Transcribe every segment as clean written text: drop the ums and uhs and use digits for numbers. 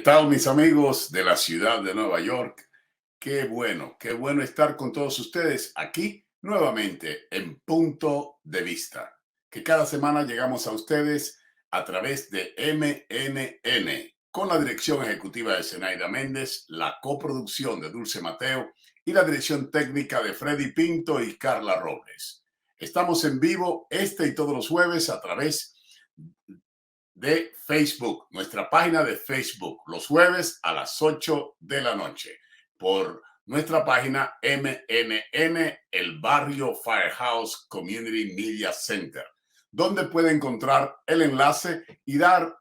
tal, mis amigos de la ciudad de Nueva York? Qué bueno estar con todos ustedes aquí nuevamente en Punto de Vista, que cada semana llegamos a ustedes a través de MNN, con la dirección ejecutiva de Zenaida Méndez, la coproducción de Dulce Mateo y la dirección técnica de Freddy Pinto y Carla Robles. Estamos en vivo este y todos los jueves a través de Facebook, nuestra página de Facebook, los jueves a las 8 de la noche, por nuestra página MNN, el Barrio Firehouse Community Media Center, donde puede encontrar el enlace y dar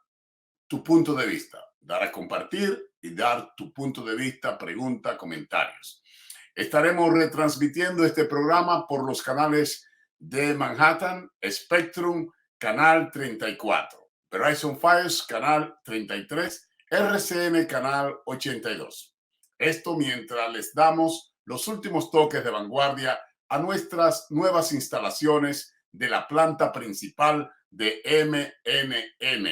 tu punto de vista, dar a compartir y dar tu punto de vista, pregunta, comentarios. Estaremos retransmitiendo este programa por los canales de Manhattan, Spectrum, Canal 34. Verizon Fios, canal 33, RCN, canal 82. Esto mientras les damos los últimos toques de vanguardia a nuestras nuevas instalaciones de la planta principal de MNN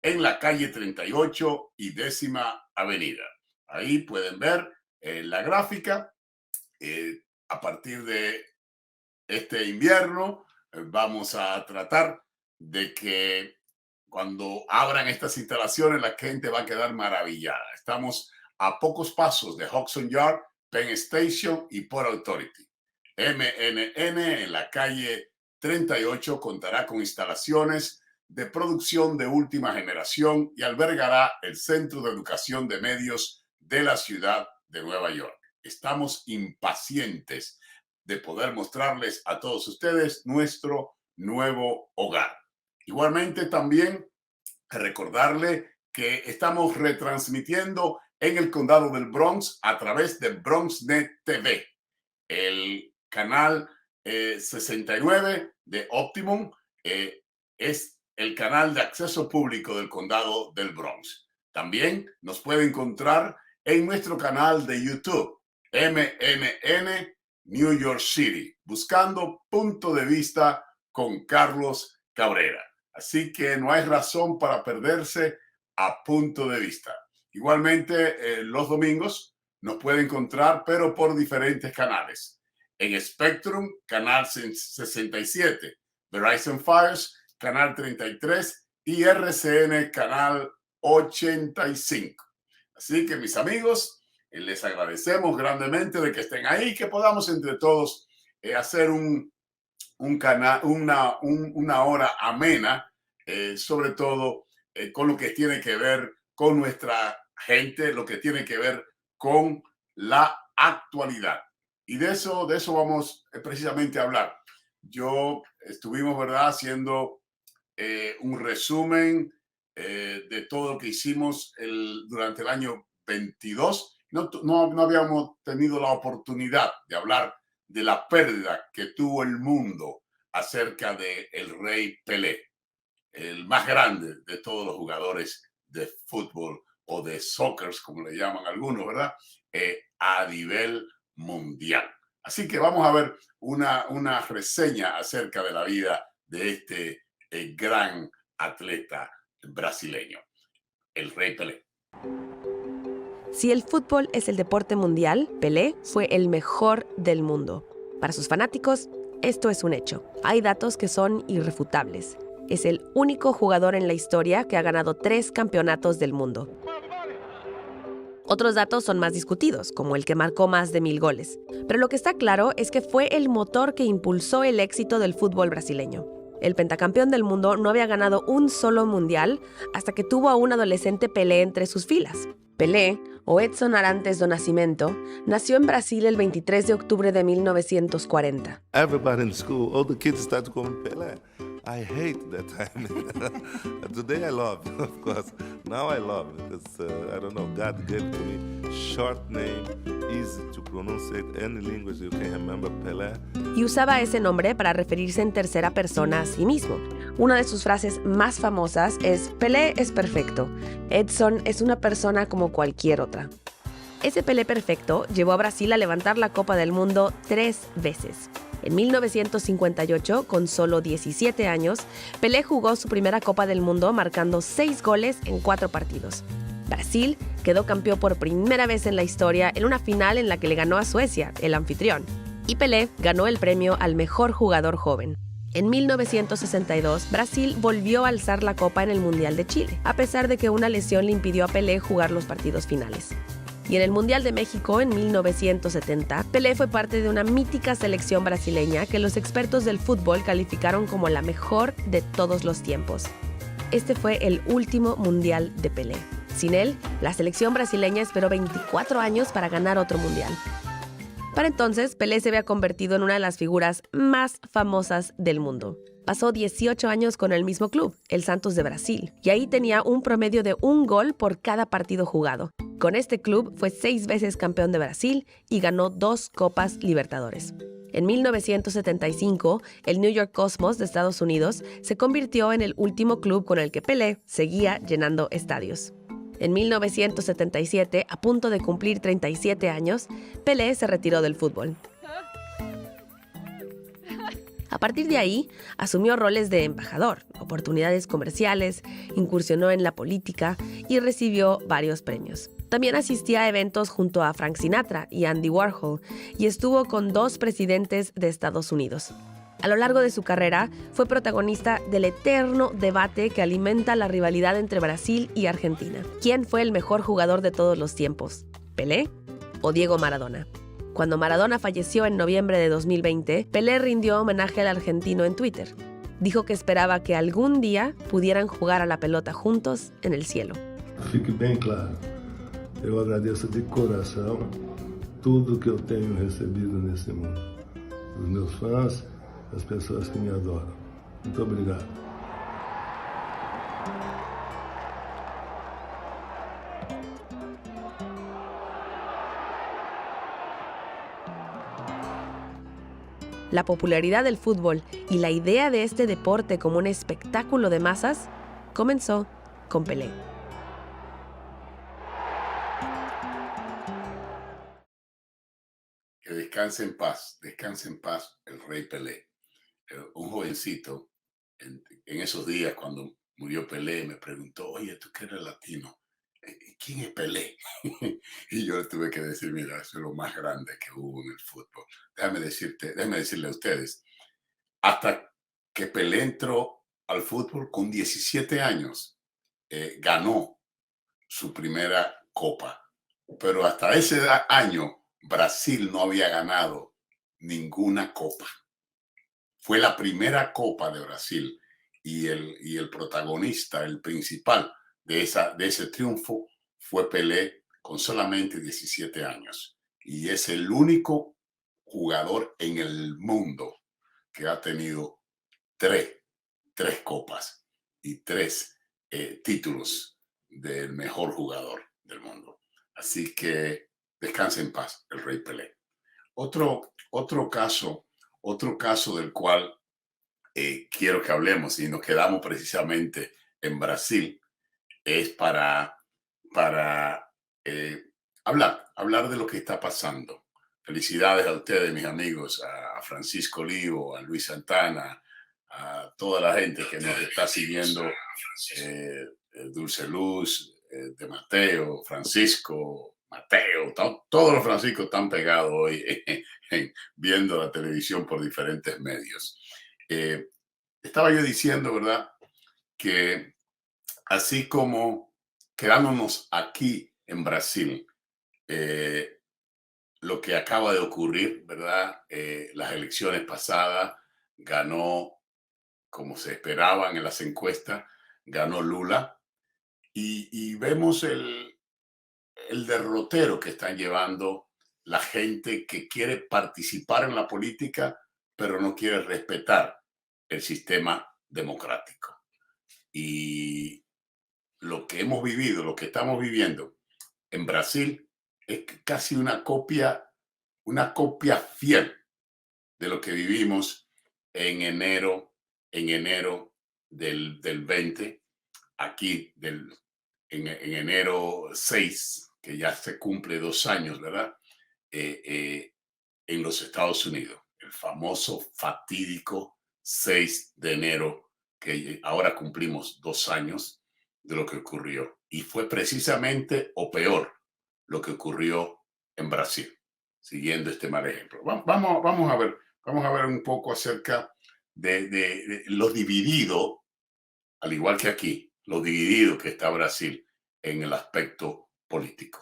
en la calle 38 y 10ª Avenida. Ahí pueden ver la gráfica. A partir de este invierno vamos a tratar de que cuando abran estas instalaciones, la gente va a quedar maravillada. Estamos a pocos pasos de Hudson Yard, Penn Station y Port Authority. MNN en la calle 38 contará con instalaciones de producción de última generación y albergará el Centro de Educación de Medios de la ciudad de Nueva York. Estamos impacientes de poder mostrarles a todos ustedes nuestro nuevo hogar. Igualmente también recordarle que estamos retransmitiendo en el condado del Bronx a través de BronxNet TV, el canal 69 de Optimum, es el canal de acceso público del condado del Bronx. También nos puede encontrar en nuestro canal de YouTube, MNN New York City, buscando Punto de Vista con Carlos Cabrera. Así que no hay razón para perderse a Punto de Vista. Igualmente, los domingos nos puede encontrar, pero por diferentes canales. En Spectrum, canal 67, Verizon Fios, canal 33 y RCN, canal 85. Así que, mis amigos, les agradecemos grandemente de que estén ahí y que podamos entre todos hacer una hora amena, sobre todo con lo que tiene que ver con nuestra gente, lo que tiene que ver con la actualidad. Y de eso vamos precisamente a hablar. Estuvimos, ¿verdad?, haciendo un resumen de todo lo que hicimos durante el año 22. No habíamos tenido la oportunidad de hablar de la pérdida que tuvo el mundo acerca de el Rey Pelé, el más grande de todos los jugadores de fútbol o de soccer, como le llaman algunos, ¿verdad? A nivel mundial. Así que vamos a ver una reseña acerca de la vida de este gran atleta brasileño, el Rey Pelé. Si el fútbol es el deporte mundial, Pelé fue el mejor del mundo. Para sus fanáticos, esto es un hecho. Hay datos que son irrefutables. Es el único jugador en la historia que ha ganado 3 campeonatos del mundo. Otros datos son más discutidos, como el que marcó más de 1000 goles. Pero lo que está claro es que fue el motor que impulsó el éxito del fútbol brasileño. El pentacampeón del mundo no había ganado un solo mundial hasta que tuvo a un adolescente Pelé entre sus filas. Pelé, o Edson Arantes do Nascimento, nació en Brasil el 23 de octubre de 1940. Everybody in school, all the kids start calling Pelé. I hate that time. Today I love, of course. Now I love because, I don't know, God gave to me short name, easy to pronounce any language you can remember, Pelé. Y usaba ese nombre para referirse en tercera persona a sí mismo. Una de sus frases más famosas es: Pelé es perfecto. Edson es una persona como cualquier otra. Ese Pelé perfecto llevó a Brasil a levantar la Copa del Mundo 3 veces. En 1958, con solo 17 años, Pelé jugó su primera Copa del Mundo marcando 6 goles en 4 partidos. Brasil Quedó campeón por primera vez en la historia en una final en la que le ganó a Suecia, el anfitrión. Y Pelé ganó el premio al mejor jugador joven. En 1962, Brasil volvió a alzar la copa en el Mundial de Chile, a pesar de que una lesión le impidió a Pelé jugar los partidos finales. Y en el Mundial de México, en 1970, Pelé fue parte de una mítica selección brasileña que los expertos del fútbol calificaron como la mejor de todos los tiempos. Este fue el último Mundial de Pelé. Sin él, la selección brasileña esperó 24 años para ganar otro Mundial. Para entonces, Pelé se había convertido en una de las figuras más famosas del mundo. Pasó 18 años con el mismo club, el Santos de Brasil, y ahí tenía un promedio de 1 gol por cada partido jugado. Con este club fue 6 veces campeón de Brasil y ganó 2 Copas Libertadores. En 1975, el New York Cosmos de Estados Unidos se convirtió en el último club con el que Pelé seguía llenando estadios. En 1977, a punto de cumplir 37 años, Pelé se retiró del fútbol. A partir de ahí, asumió roles de embajador, oportunidades comerciales, incursionó en la política y recibió varios premios. También asistía a eventos junto a Frank Sinatra y Andy Warhol y estuvo con 2 presidentes de Estados Unidos. A lo largo de su carrera, fue protagonista del eterno debate que alimenta la rivalidad entre Brasil y Argentina. ¿Quién fue el mejor jugador de todos los tiempos? ¿Pelé o Diego Maradona? Cuando Maradona falleció en noviembre de 2020, Pelé rindió homenaje al argentino en Twitter. Dijo que esperaba que algún día pudieran jugar a la pelota juntos en el cielo. Fique bem claro, eu agradeço de coração tudo que eu tenho recebido nesse mundo. Os meus fãs, as pessoas que me adoram. Muito obrigado. La popularidad del fútbol y la idea de este deporte como un espectáculo de masas comenzó con Pelé. Que descanse en paz el rey Pelé. Un jovencito, en esos días cuando murió Pelé, me preguntó, oye, tú que eres latino, ¿quién es Pelé? Y yo le tuve que decir, mira, eso es lo más grande que hubo en el fútbol. Déjame decirle a ustedes, hasta que Pelé entró al fútbol con 17 años, ganó su primera copa. Pero hasta ese año, Brasil no había ganado ninguna copa. Fue la primera copa de Brasil y el protagonista, el principal de ese triunfo fue Pelé con solamente 17 años. Y es el único jugador en el mundo que ha tenido tres copas y 3 títulos del mejor jugador del mundo. Así que descanse en paz el rey Pelé. Otro caso del cual quiero que hablemos y nos quedamos precisamente en Brasil es para hablar de lo que está pasando. Felicidades a ustedes, mis amigos, a Francisco Olivo, a Luis Santana, a toda la gente que nos está siguiendo, Dulce Luz, de Mateo, Francisco, Mateo, todos los Franciscos están pegados hoy viendo la televisión por diferentes medios. Estaba yo diciendo, ¿verdad?, que así como quedándonos aquí en Brasil, lo que acaba de ocurrir, ¿verdad? Las elecciones pasadas ganó, como se esperaban en las encuestas, ganó Lula y vemos el derrotero que están llevando la gente que quiere participar en la política, pero no quiere respetar el sistema democrático. Y lo que hemos vivido, lo que estamos viviendo en Brasil es casi una copia fiel de lo que vivimos en enero del 20, aquí en enero 6, que ya se cumple 2 años, ¿verdad? En los Estados Unidos, el famoso fatídico 6 de enero, que ahora cumplimos 2 años de lo que ocurrió. Y fue precisamente, o peor, lo que ocurrió en Brasil, siguiendo este mal ejemplo. Vamos a ver un poco acerca de lo dividido, al igual que aquí, lo dividido que está Brasil en el aspecto político.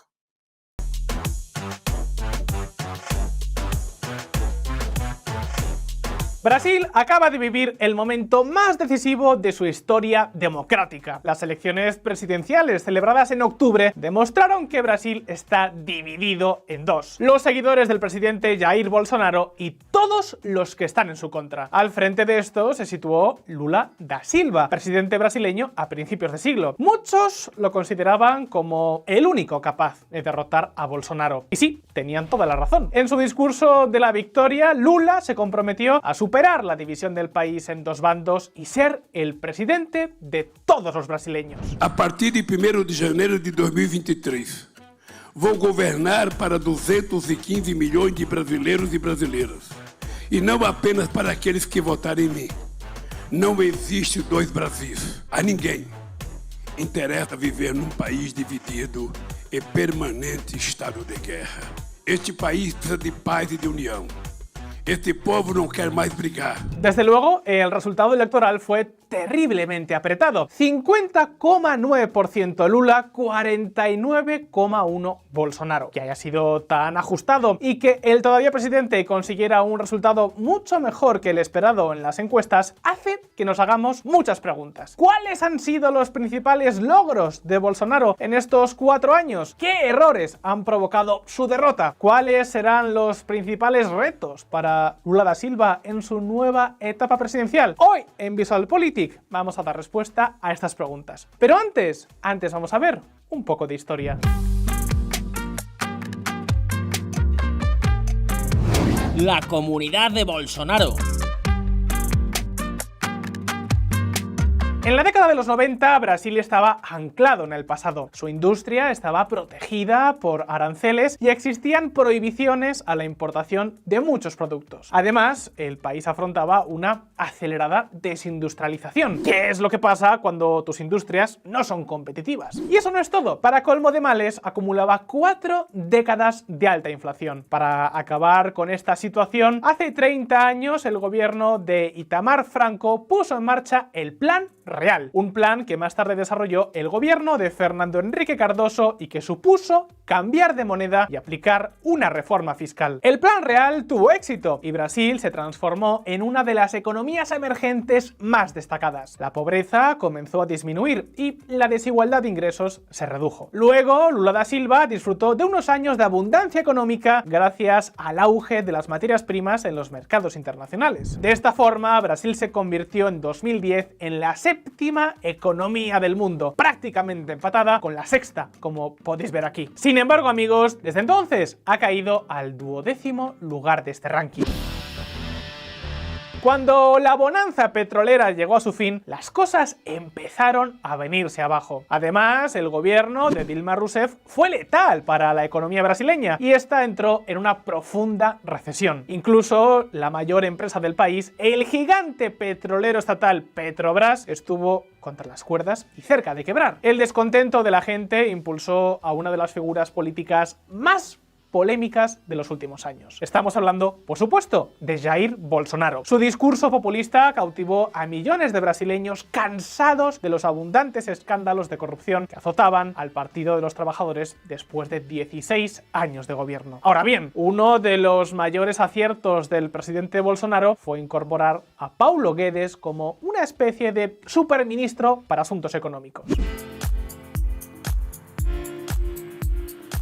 Brasil acaba de vivir el momento más decisivo de su historia democrática. Las elecciones presidenciales celebradas en octubre demostraron que Brasil está dividido en dos: los seguidores del presidente Jair Bolsonaro y todos los que están en su contra. Al frente de esto se situó Lula da Silva, presidente brasileño a principios de siglo. Muchos lo consideraban como el único capaz de derrotar a Bolsonaro. Y sí, tenían toda la razón. En su discurso de la victoria, Lula se comprometió a superar la división del país en dos bandos y ser el presidente de todos los brasileños. A partir de 1º de janeiro de 2023, vou governar para 215 milhões de brasileiros e brasileiras. E não apenas para aqueles que votaram em mim. Não existe dois Brasis. A ninguém interessa viver num país dividido e permanente estado de guerra. Este país precisa de paz e de união. Este povo no quiere más brigar. Desde luego, el resultado electoral fue terriblemente apretado. 50,9% Lula, 49,1% Bolsonaro. Que haya sido tan ajustado y que el todavía presidente consiguiera un resultado mucho mejor que el esperado en las encuestas hace que nos hagamos muchas preguntas. ¿Cuáles han sido los principales logros de Bolsonaro en estos 4 años? ¿Qué errores han provocado su derrota? ¿Cuáles serán los principales retos para Lula da Silva en su nueva etapa presidencial? Hoy en VisualPolitik vamos a dar respuesta a estas preguntas. Pero antes vamos a ver un poco de historia. La comunidad de Bolsonaro. En la década de los 90, Brasil estaba anclado en el pasado. Su industria estaba protegida por aranceles y existían prohibiciones a la importación de muchos productos. Además, el país afrontaba una acelerada desindustrialización. ¿Qué es lo que pasa cuando tus industrias no son competitivas? Y eso no es todo. Para colmo de males, acumulaba 4 décadas de alta inflación. Para acabar con esta situación, hace 30 años el gobierno de Itamar Franco puso en marcha el Plan Real, un plan que más tarde desarrolló el gobierno de Fernando Henrique Cardoso y que supuso cambiar de moneda y aplicar una reforma fiscal. El Plan Real tuvo éxito y Brasil se transformó en una de las economías emergentes más destacadas. La pobreza comenzó a disminuir y la desigualdad de ingresos se redujo. Luego, Lula da Silva disfrutó de unos años de abundancia económica gracias al auge de las materias primas en los mercados internacionales. De esta forma, Brasil se convirtió en 2010 en la séptima economía del mundo, prácticamente empatada con la sexta, como podéis ver aquí. Sin embargo, amigos, desde entonces ha caído al 12º lugar de este ranking. Cuando la bonanza petrolera llegó a su fin, las cosas empezaron a venirse abajo. Además, el gobierno de Dilma Rousseff fue letal para la economía brasileña y esta entró en una profunda recesión. Incluso la mayor empresa del país, el gigante petrolero estatal Petrobras, estuvo contra las cuerdas y cerca de quebrar. El descontento de la gente impulsó a una de las figuras políticas más polémicas de los últimos años. Estamos hablando, por supuesto, de Jair Bolsonaro. Su discurso populista cautivó a millones de brasileños cansados de los abundantes escándalos de corrupción que azotaban al Partido de los Trabajadores después de 16 años de gobierno. Ahora bien, uno de los mayores aciertos del presidente Bolsonaro fue incorporar a Paulo Guedes como una especie de superministro para asuntos económicos.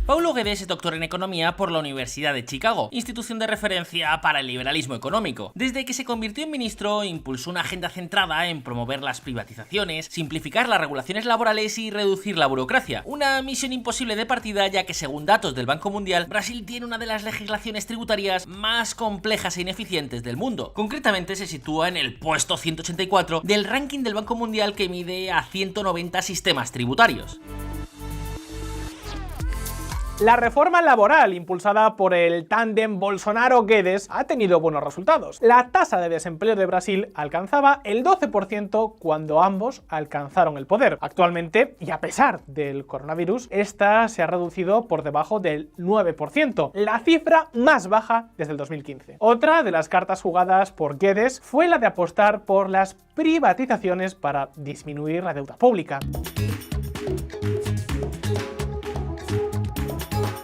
Paulo Guedes es doctor en Economía por la Universidad de Chicago, institución de referencia para el liberalismo económico. Desde que se convirtió en ministro, impulsó una agenda centrada en promover las privatizaciones, simplificar las regulaciones laborales y reducir la burocracia. Una misión imposible de partida, ya que según datos del Banco Mundial, Brasil tiene una de las legislaciones tributarias más complejas e ineficientes del mundo. Concretamente se sitúa en el puesto 184 del ranking del Banco Mundial, que mide a 190 sistemas tributarios. La reforma laboral impulsada por el tándem Bolsonaro-Guedes ha tenido buenos resultados. La tasa de desempleo de Brasil alcanzaba el 12% cuando ambos alcanzaron el poder. Actualmente, y a pesar del coronavirus, esta se ha reducido por debajo del 9%, la cifra más baja desde el 2015. Otra de las cartas jugadas por Guedes fue la de apostar por las privatizaciones para disminuir la deuda pública.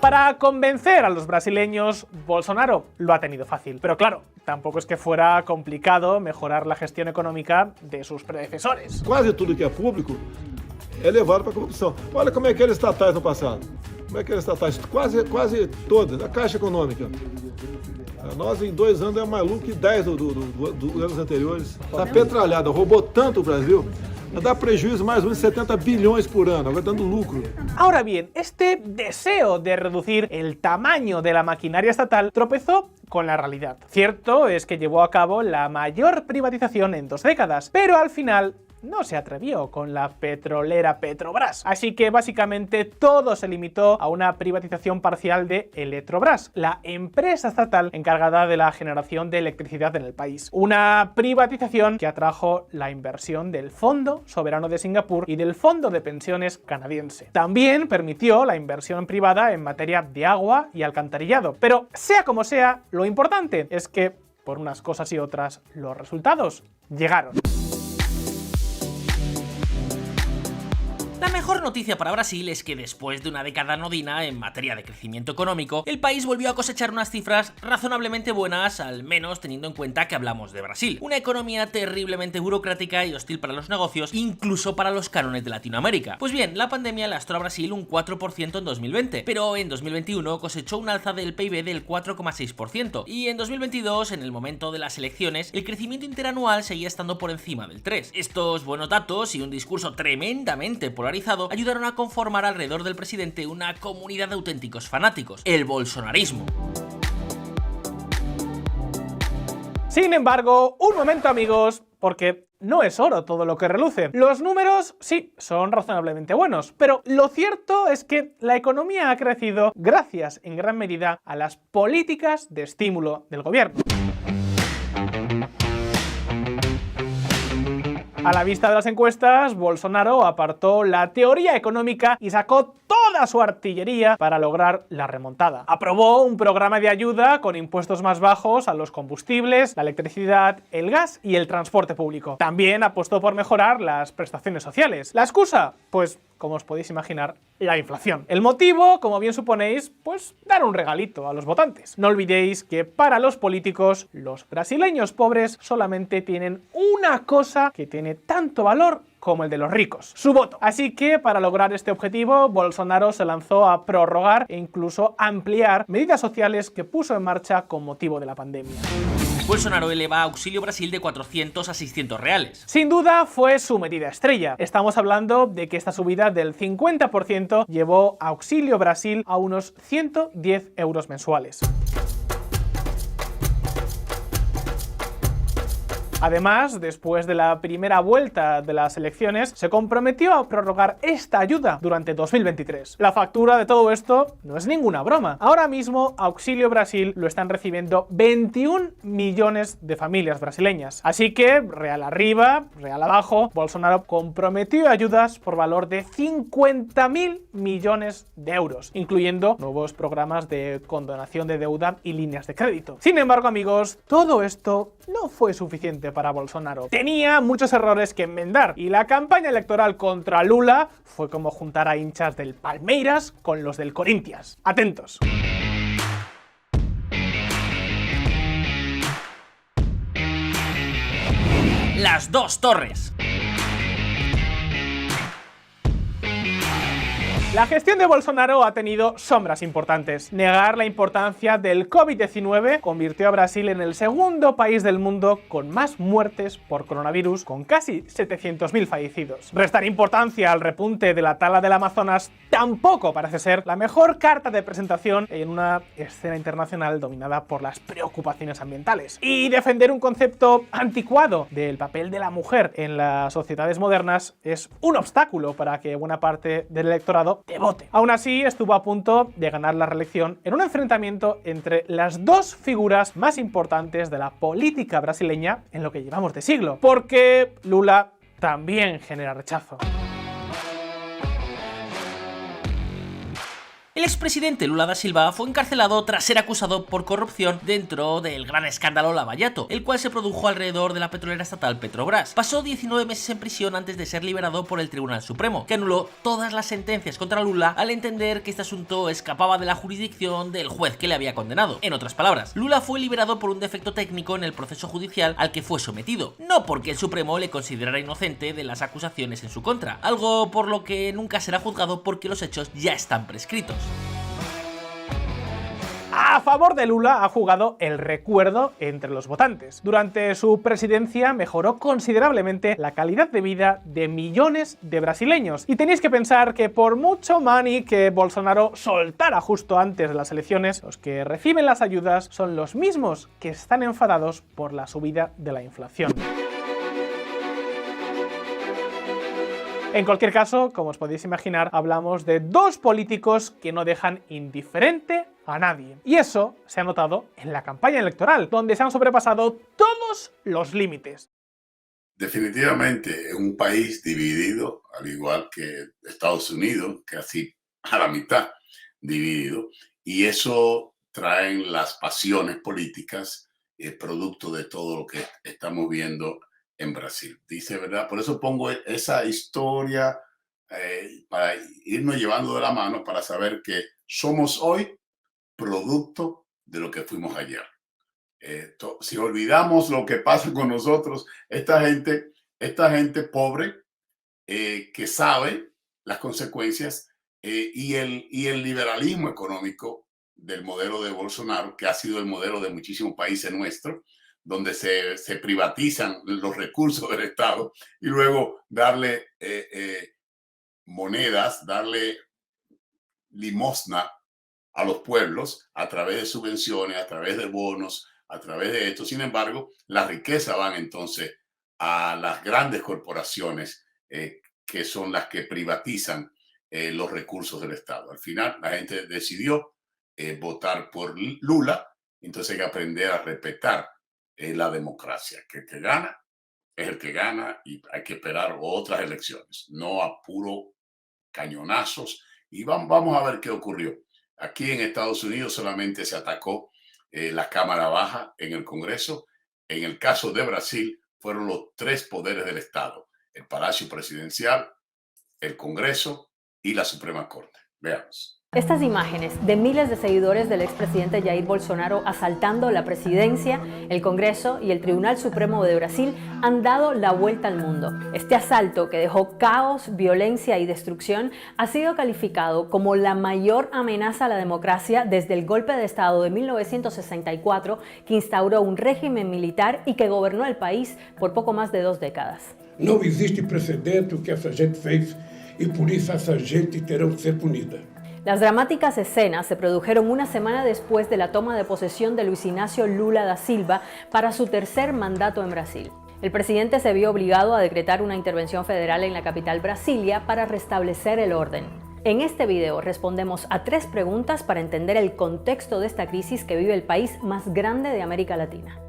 Para convencer a los brasileños, Bolsonaro lo ha tenido fácil. Pero claro, tampoco es que fuera complicado mejorar la gestión económica de sus predecesores. Quase tudo que é público é levado para a corrupção. Olha como é que eram estatais no passado. Como é que eram estatais? Quase todas. A Caixa Econômica. Nós em 2 anos é mais lucro que 10 dos anos anteriores. A petralhada roubou tanto o Brasil. Da prejuízo más o menos 70 billones por año, ahora dando lucro. Ahora bien, este deseo de reducir el tamaño de la maquinaria estatal tropezó con la realidad. Cierto es que llevó a cabo la mayor privatización en 2 décadas, pero al final no se atrevió con la petrolera Petrobras. Así que básicamente todo se limitó a una privatización parcial de Eletrobras, la empresa estatal encargada de la generación de electricidad en el país. Una privatización que atrajo la inversión del Fondo Soberano de Singapur y del Fondo de Pensiones canadiense. También permitió la inversión privada en materia de agua y alcantarillado. Pero sea como sea, lo importante es que, por unas cosas y otras, los resultados llegaron. La mejor noticia para Brasil es que después de una década anodina en materia de crecimiento económico, el país volvió a cosechar unas cifras razonablemente buenas, al menos teniendo en cuenta que hablamos de Brasil. Una economía terriblemente burocrática y hostil para los negocios, incluso para los cánones de Latinoamérica. Pues bien, la pandemia lastró a Brasil un 4% en 2020, pero en 2021 cosechó un alza del PIB del 4,6%, y en 2022, en el momento de las elecciones, el crecimiento interanual seguía estando por encima del 3%. Estos buenos datos y un discurso tremendamente polarizado ayudaron a conformar alrededor del presidente una comunidad de auténticos fanáticos, el bolsonarismo. Sin embargo, un momento amigos, porque no es oro todo lo que reluce. Los números sí, son razonablemente buenos, pero lo cierto es que la economía ha crecido gracias en gran medida a las políticas de estímulo del gobierno. A la vista de las encuestas, Bolsonaro apartó la teoría económica y sacó toda su artillería para lograr la remontada. Aprobó un programa de ayuda con impuestos más bajos a los combustibles, la electricidad, el gas y el transporte público. También apostó por mejorar las prestaciones sociales. ¿La excusa? Pues, como os podéis imaginar, la inflación. El motivo, como bien suponéis, pues dar un regalito a los votantes. No olvidéis que para los políticos, los brasileños pobres solamente tienen una cosa que tiene tanto valor como el de los ricos, su voto. Así que para lograr este objetivo, Bolsonaro se lanzó a prorrogar e incluso ampliar medidas sociales que puso en marcha con motivo de la pandemia. Bolsonaro eleva Auxilio Brasil de 400 a 600 reales. Sin duda fue su medida estrella. Estamos hablando de que esta subida del 50% llevó a Auxilio Brasil a unos 110 euros mensuales. Además, después de la primera vuelta de las elecciones, se comprometió a prorrogar esta ayuda durante 2023. La factura de todo esto no es ninguna broma. Ahora mismo, Auxilio Brasil lo están recibiendo 21 millones de familias brasileñas. Así que, real arriba, real abajo, Bolsonaro comprometió ayudas por valor de 50.000 millones de euros, incluyendo nuevos programas de condonación de deuda y líneas de crédito. Sin embargo, amigos, todo esto no fue suficiente para Bolsonaro. Tenía muchos errores que enmendar y la campaña electoral contra Lula fue como juntar a hinchas del Palmeiras con los del Corinthians. Atentos. Las dos torres. La gestión de Bolsonaro ha tenido sombras importantes. Negar la importancia del COVID-19 convirtió a Brasil en el segundo país del mundo con más muertes por coronavirus, con casi 700.000 fallecidos. Restar importancia al repunte de la tala del Amazonas tampoco parece ser la mejor carta de presentación en una escena internacional dominada por las preocupaciones ambientales. Y defender un concepto anticuado del papel de la mujer en las sociedades modernas es un obstáculo para que buena parte del electorado de bote. Aún así, estuvo a punto de ganar la reelección en un enfrentamiento entre las dos figuras más importantes de la política brasileña en lo que llevamos de siglo, porque Lula también genera rechazo. El expresidente Lula da Silva fue encarcelado tras ser acusado por corrupción dentro del gran escándalo Lava Jato, el cual se produjo alrededor de la petrolera estatal Petrobras. Pasó 19 meses en prisión antes de ser liberado por el Tribunal Supremo, que anuló todas las sentencias contra Lula al entender que este asunto escapaba de la jurisdicción del juez que le había condenado. En otras palabras, Lula fue liberado por un defecto técnico en el proceso judicial al que fue sometido, no porque el Supremo le considerara inocente de las acusaciones en su contra, algo por lo que nunca será juzgado porque los hechos ya están prescritos. A favor de Lula ha jugado el recuerdo entre los votantes. Durante su presidencia mejoró considerablemente la calidad de vida de millones de brasileños. Y tenéis que pensar que por mucho money que Bolsonaro soltara justo antes de las elecciones, los que reciben las ayudas son los mismos que están enfadados por la subida de la inflación. En cualquier caso, como os podéis imaginar, hablamos de dos políticos que no dejan indiferente a nadie. Y eso se ha notado en la campaña electoral, donde se han sobrepasado todos los límites. Definitivamente, es un país dividido, al igual que Estados Unidos, casi a la mitad dividido, y eso traen las pasiones políticas, producto de todo lo que estamos viendo en Brasil. Dice, ¿verdad? Por eso pongo esa historia para irnos llevando de la mano para saber que somos hoy producto de lo que fuimos ayer. Si olvidamos lo que pasa con nosotros, esta gente pobre que sabe las consecuencias y el liberalismo económico del modelo de Bolsonaro, que ha sido el modelo de muchísimos países nuestros, donde se privatizan los recursos del Estado y luego darle monedas, darle limosna a los pueblos a través de subvenciones, a través de bonos, a través de esto. Sin embargo, la riqueza van entonces a las grandes corporaciones que son las que privatizan los recursos del Estado. Al final, la gente decidió votar por Lula, entonces hay que aprender a respetar la democracia, que el que gana es el que gana y hay que esperar otras elecciones, no a puro cañonazos. Y vamos a ver qué ocurrió. Aquí en Estados Unidos solamente se atacó la Cámara Baja en el Congreso. En el caso de Brasil fueron los tres poderes del Estado, el Palacio Presidencial, el Congreso y la Suprema Corte. Veamos. Estas imágenes de miles de seguidores del expresidente Jair Bolsonaro asaltando la presidencia, el Congreso y el Tribunal Supremo de Brasil han dado la vuelta al mundo. Este asalto, que dejó caos, violencia y destrucción, ha sido calificado como la mayor amenaza a la democracia desde el golpe de Estado de 1964, que instauró un régimen militar y que gobernó el país por poco más de 2 décadas. Não existe precedente o que essa gente fez e por isso essa gente terá que ser punida. Las dramáticas escenas se produjeron una semana después de la toma de posesión de Luis Inácio Lula da Silva para su tercer mandato en Brasil. El presidente se vio obligado a decretar una intervención federal en la capital Brasilia para restablecer el orden. En este video respondemos a 3 preguntas para entender el contexto de esta crisis que vive el país más grande de América Latina.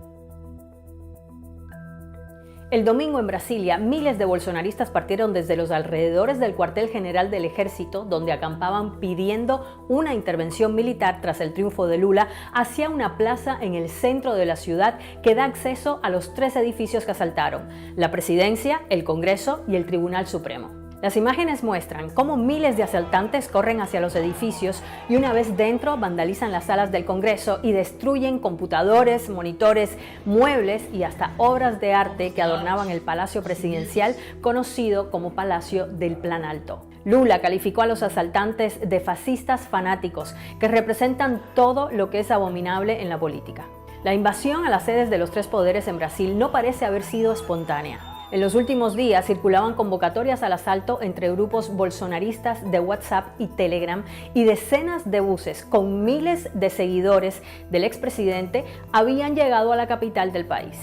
El domingo en Brasilia, miles de bolsonaristas partieron desde los alrededores del cuartel general del ejército, donde acampaban pidiendo una intervención militar tras el triunfo de Lula, hacia una plaza en el centro de la ciudad que da acceso a los 3 edificios que asaltaron: la presidencia, el Congreso y el Tribunal Supremo. Las imágenes muestran cómo miles de asaltantes corren hacia los edificios y una vez dentro vandalizan las salas del Congreso y destruyen computadores, monitores, muebles y hasta obras de arte que adornaban el Palacio Presidencial, conocido como Palacio del Planalto. Lula calificó a los asaltantes de fascistas fanáticos que representan todo lo que es abominable en la política. La invasión a las sedes de los 3 poderes en Brasil no parece haber sido espontánea. En los últimos días circulaban convocatorias al asalto entre grupos bolsonaristas de WhatsApp y Telegram, y decenas de buses con miles de seguidores del expresidente habían llegado a la capital del país.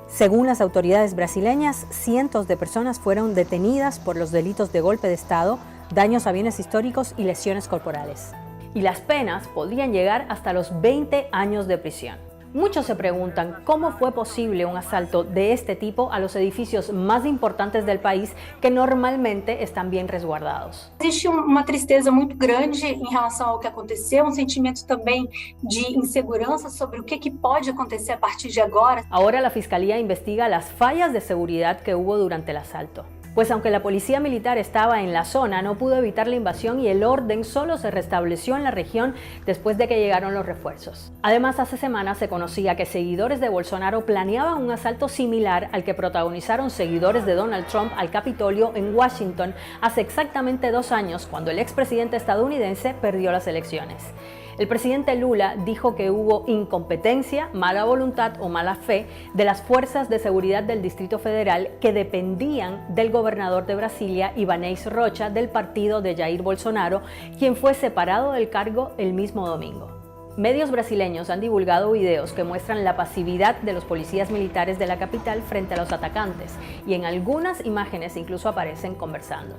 Según las autoridades brasileñas, cientos de personas fueron detenidas por los delitos de golpe de Estado, daños a bienes históricos y lesiones corporales. Y las penas podrían llegar hasta los 20 años de prisión. Muchos se preguntan cómo fue posible un asalto de este tipo a los edificios más importantes del país que normalmente están bien resguardados. Existe uma tristeza muito grande em relação ao que aconteceu, sentimento também de insegurança sobre o que pode acontecer a partir de agora. Ahora la Fiscalía investiga las fallas de seguridad que hubo durante el asalto. Pues aunque la policía militar estaba en la zona, no pudo evitar la invasión y el orden solo se restableció en la región después de que llegaron los refuerzos. Además, hace semanas se conocía que seguidores de Bolsonaro planeaban un asalto similar al que protagonizaron seguidores de Donald Trump al Capitolio en Washington hace exactamente 2 años, cuando el expresidente estadounidense perdió las elecciones. El presidente Lula dijo que hubo incompetencia, mala voluntad o mala fe de las fuerzas de seguridad del Distrito Federal que dependían del gobernador de Brasilia, Ibanez Rocha, del partido de Jair Bolsonaro, quien fue separado del cargo el mismo domingo. Medios brasileños han divulgado videos que muestran la pasividad de los policías militares de la capital frente a los atacantes, y en algunas imágenes incluso aparecen conversando.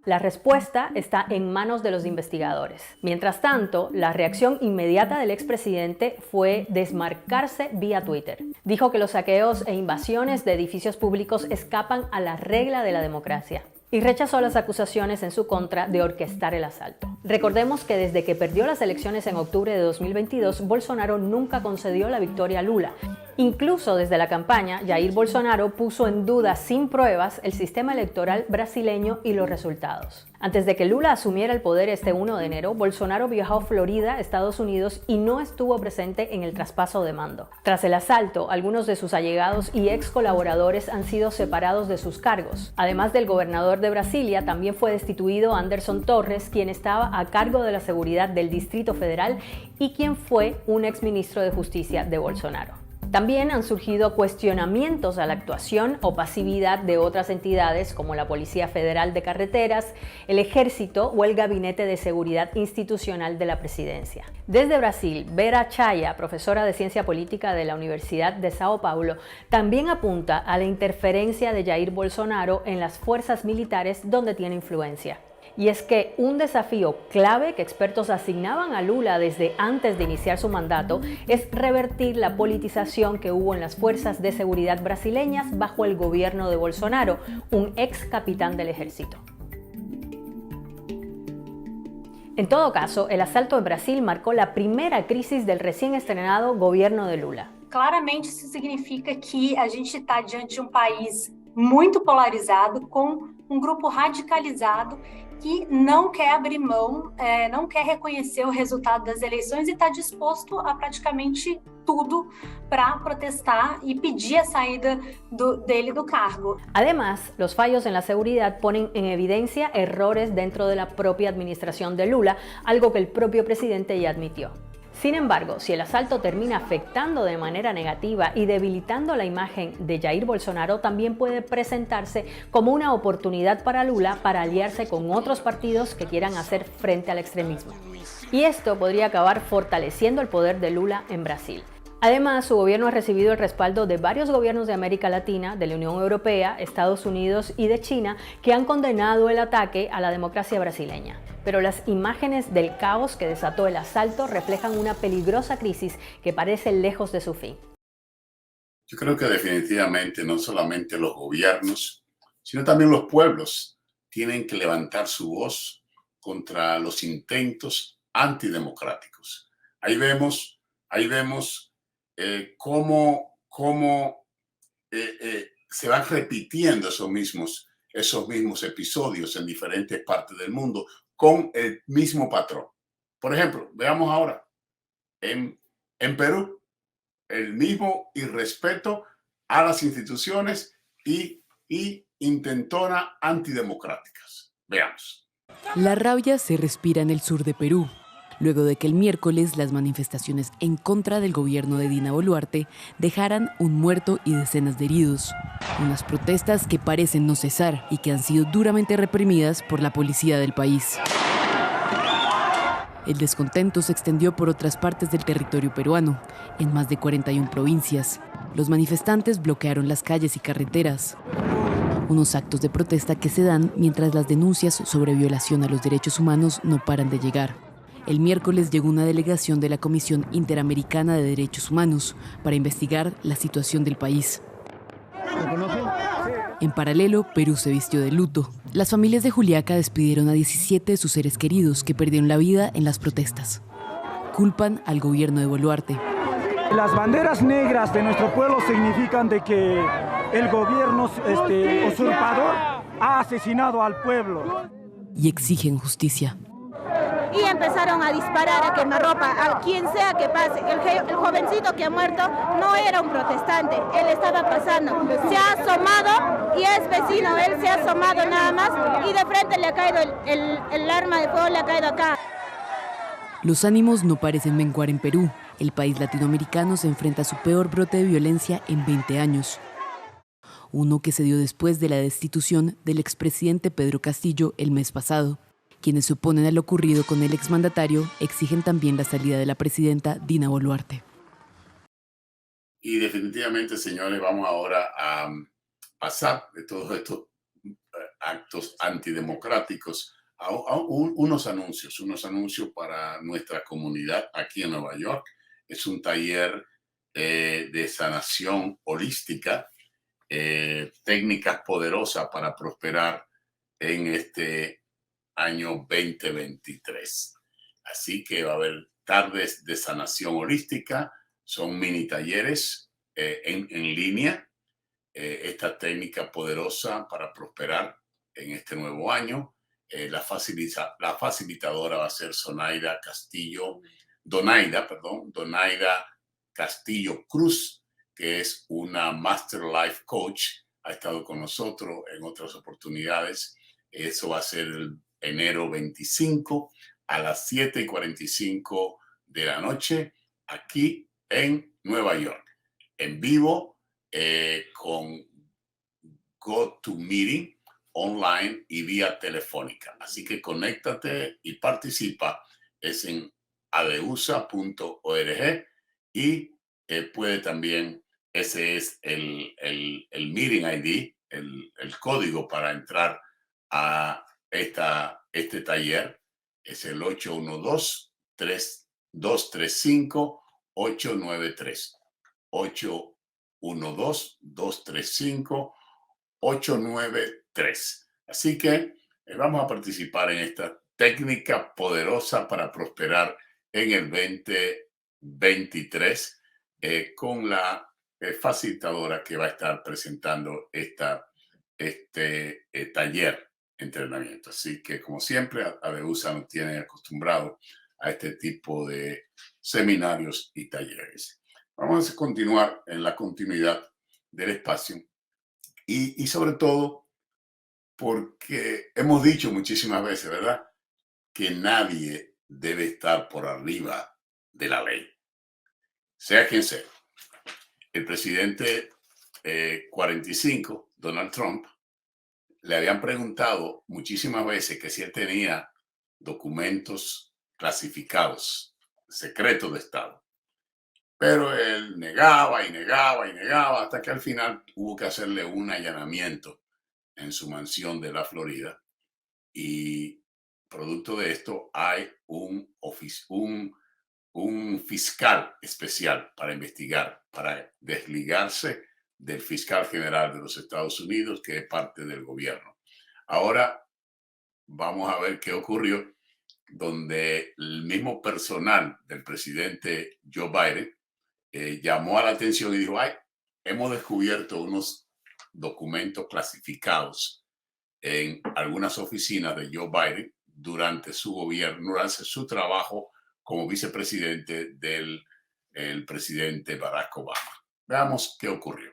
La respuesta está en manos de los investigadores. Mientras tanto, la reacción inmediata del expresidente fue desmarcarse vía Twitter. Dijo que los saqueos e invasiones de edificios públicos escapan a la regla de la democracia y rechazó las acusaciones en su contra de orquestar el asalto. Recordemos que desde que perdió las elecciones en octubre de 2022, Bolsonaro nunca concedió la victoria a Lula. Incluso desde la campaña, Jair Bolsonaro puso en duda sin pruebas el sistema electoral brasileño y los resultados. Antes de que Lula asumiera el poder este 1 de enero, Bolsonaro viajó a Florida, Estados Unidos, y no estuvo presente en el traspaso de mando. Tras el asalto, algunos de sus allegados y ex colaboradores han sido separados de sus cargos. Además del gobernador de Brasilia, también fue destituido Anderson Torres, quien estaba a cargo de la seguridad del Distrito Federal y quien fue un exministro de Justicia de Bolsonaro. También han surgido cuestionamientos a la actuación o pasividad de otras entidades como la Policía Federal de Carreteras, el Ejército o el Gabinete de Seguridad Institucional de la Presidencia. Desde Brasil, Vera Chaya, profesora de Ciencia Política de la Universidad de Sao Paulo, también apunta a la interferencia de Jair Bolsonaro en las fuerzas militares donde tiene influencia. Y es que un desafío clave que expertos asignaban a Lula desde antes de iniciar su mandato es revertir la politización que hubo en las fuerzas de seguridad brasileñas bajo el gobierno de Bolsonaro, un ex capitán del ejército. En todo caso, el asalto en Brasil marcó la primera crisis del recién estrenado gobierno de Lula. Claramente isso significa que a gente está diante de país muito polarizado, com grupo radicalizado que não quer abrir mão, não quer reconhecer o resultado das eleições e está disposto a praticamente tudo para protestar y pedir a saída dele do cargo. Además, los fallos en la seguridad ponen en evidencia errores dentro de la propia administración de Lula, algo que el propio presidente ya admitió. Sin embargo, si el asalto termina afectando de manera negativa y debilitando la imagen de Jair Bolsonaro, también puede presentarse como una oportunidad para Lula para aliarse con otros partidos que quieran hacer frente al extremismo. Y esto podría acabar fortaleciendo el poder de Lula en Brasil. Además, su gobierno ha recibido el respaldo de varios gobiernos de América Latina, de la Unión Europea, Estados Unidos y de China, que han condenado el ataque a la democracia brasileña. Pero las imágenes del caos que desató el asalto reflejan una peligrosa crisis que parece lejos de su fin. Yo creo que definitivamente no solamente los gobiernos, sino también los pueblos tienen que levantar su voz contra los intentos antidemocráticos. Ahí vemos cómo se van repitiendo esos mismos episodios en diferentes partes del mundo con el mismo patrón. Por ejemplo, veamos ahora en Perú el mismo irrespeto a las instituciones y intentona antidemocráticas. Veamos. La rabia se respira en el sur de Perú, luego de que el miércoles las manifestaciones en contra del gobierno de Dina Boluarte dejaran un muerto y decenas de heridos. Unas protestas que parecen no cesar y que han sido duramente reprimidas por la policía del país. El descontento se extendió por otras partes del territorio peruano, en más de 41 provincias. Los manifestantes bloquearon las calles y carreteras. Unos actos de protesta que se dan mientras las denuncias sobre violación a los derechos humanos no paran de llegar. El miércoles llegó una delegación de la Comisión Interamericana de Derechos Humanos para investigar la situación del país. En paralelo, Perú se vistió de luto. Las familias de Juliaca despidieron a 17 de sus seres queridos que perdieron la vida en las protestas. Culpan al gobierno de Boluarte. Las banderas negras de nuestro pueblo significan de que el gobierno usurpador ha asesinado al pueblo. Y exigen justicia. Y empezaron a disparar, a quemarropa, a quien sea que pase. El jovencito que ha muerto no era un protestante, él estaba pasando. Se ha asomado y es vecino, él se ha asomado nada más y de frente le ha caído el arma de fuego, le ha caído acá. Los ánimos no parecen menguar en Perú. El país latinoamericano se enfrenta a su peor brote de violencia en 20 años. Uno que se dio después de la destitución del expresidente Pedro Castillo el mes pasado. Quienes se oponen a lo ocurrido con el exmandatario exigen también la salida de la presidenta Dina Boluarte. Y definitivamente, señores, vamos ahora a pasar de todos estos actos antidemocráticos a unos anuncios para nuestra comunidad aquí en Nueva York. Es un taller de sanación holística, técnicas poderosas para prosperar en este año 2023. Así que va a haber tardes de sanación holística, son mini talleres en línea. Esta técnica poderosa para prosperar en este nuevo año. La facilitadora va a ser Donaida Castillo Cruz, que es una Master Life Coach. Ha estado con nosotros en otras oportunidades. Eso va a ser el enero 25 a las 7:45 de la noche aquí en Nueva York, en vivo con GoToMeeting online y vía telefónica. Así que conéctate y participa. Es en adeusa.org y puede también, ese es el meeting ID, el código para entrar a este taller. Es el 812-235-893. 812-235-893. Así que vamos a participar en esta técnica poderosa para prosperar en el 2023 con la facilitadora que va a estar presentando este taller entrenamiento. Así que, como siempre, ADEUSA nos tiene acostumbrado a este tipo de seminarios y talleres. Vamos a continuar en la continuidad del espacio y sobre todo porque hemos dicho muchísimas veces, ¿verdad?, que nadie debe estar por arriba de la ley, sea quien sea. El presidente 45, Donald Trump, le habían preguntado muchísimas veces que si él tenía documentos clasificados, secretos de Estado. Pero él negaba y negaba y negaba hasta que al final hubo que hacerle un allanamiento en su mansión de la Florida. Y producto de esto hay un fiscal especial para investigar, para desligarse del fiscal general de los Estados Unidos, que es parte del gobierno. Ahora vamos a ver qué ocurrió, donde el mismo personal del presidente Joe Biden llamó a la atención y dijo: hemos descubierto unos documentos clasificados en algunas oficinas de Joe Biden durante su gobierno, durante su trabajo como vicepresidente del presidente Barack Obama. Veamos qué ocurrió.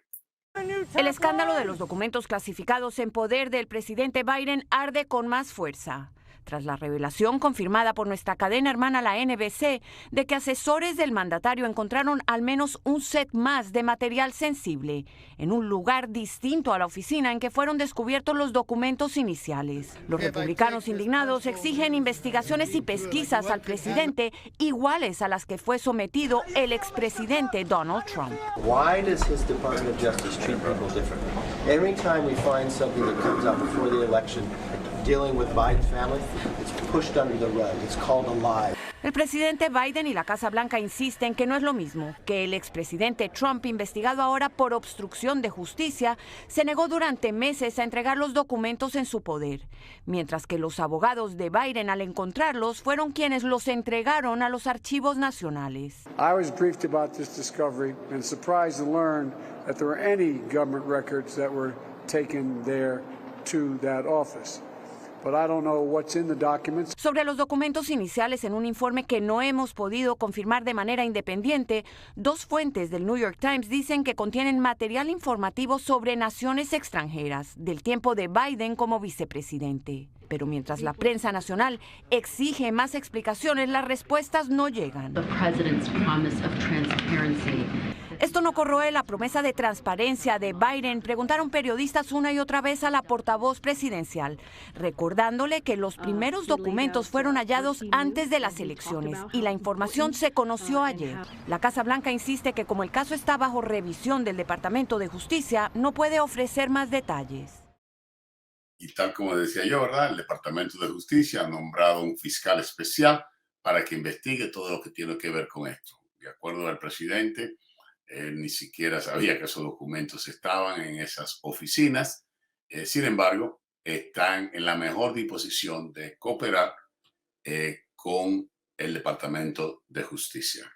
El escándalo de los documentos clasificados en poder del presidente Biden arde con más fuerza. tras la revelación confirmada por nuestra cadena hermana la NBC de que asesores del mandatario encontraron al menos un set más de material sensible en un lugar distinto a la oficina en que fueron descubiertos los documentos iniciales. Los republicanos indignados exigen investigaciones y pesquisas al presidente iguales a las que fue sometido el expresidente Donald Trump. Why does his Department of Justice treat people differently? Every time we find something that comes up before the election dealing with Biden's family, it's pushed under the rug. It's called a lie. El presidente Biden y la Casa Blanca insisten que no es lo mismo, que el expresidente Trump, investigado ahora por obstrucción de justicia, se negó durante meses a entregar los documentos en su poder, mientras que los abogados de Biden, al encontrarlos, fueron quienes los entregaron a los archivos nacionales. I was briefed about this discovery and surprised to learn that there were any government records that were taken there to that office. But I don't know what's in the documents. Sobre los documentos iniciales, en un informe que no hemos podido confirmar de manera independiente, dos fuentes del New York Times dicen que contienen material informativo sobre naciones extranjeras del tiempo de Biden como vicepresidente. Pero mientras la prensa nacional exige más explicaciones, las respuestas no llegan. Esto no corroe la promesa de transparencia de Biden, preguntaron periodistas una y otra vez a la portavoz presidencial, recordándole que los primeros documentos fueron hallados antes de las elecciones y la información se conoció ayer. La Casa Blanca insiste que como el caso está bajo revisión del Departamento de Justicia, no puede ofrecer más detalles. Y tal como decía yo, ¿verdad? El Departamento de Justicia ha nombrado un fiscal especial para que investigue todo lo que tiene que ver con esto. De acuerdo al presidente, él ni siquiera sabía que esos documentos estaban en esas oficinas. Sin embargo, están en la mejor disposición de cooperar con el Departamento de Justicia.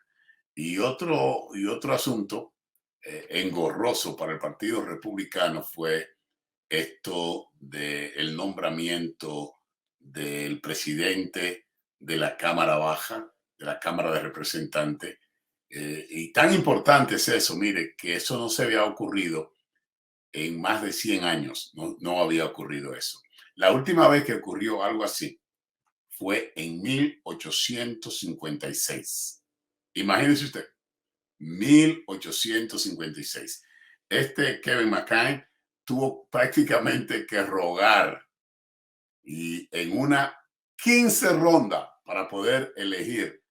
Y otro asunto engorroso para el Partido Republicano fue esto del nombramiento del presidente de la Cámara Baja, de la Cámara de Representantes. Y tan importante es eso, mire, que eso no se había ocurrido en más de 100 años. No había ocurrido eso. La última vez que ocurrió algo así fue en 1856. Imagínese usted, 1856. Kevin McCain tuvo prácticamente que rogar y en una 15 ronda para poder elegir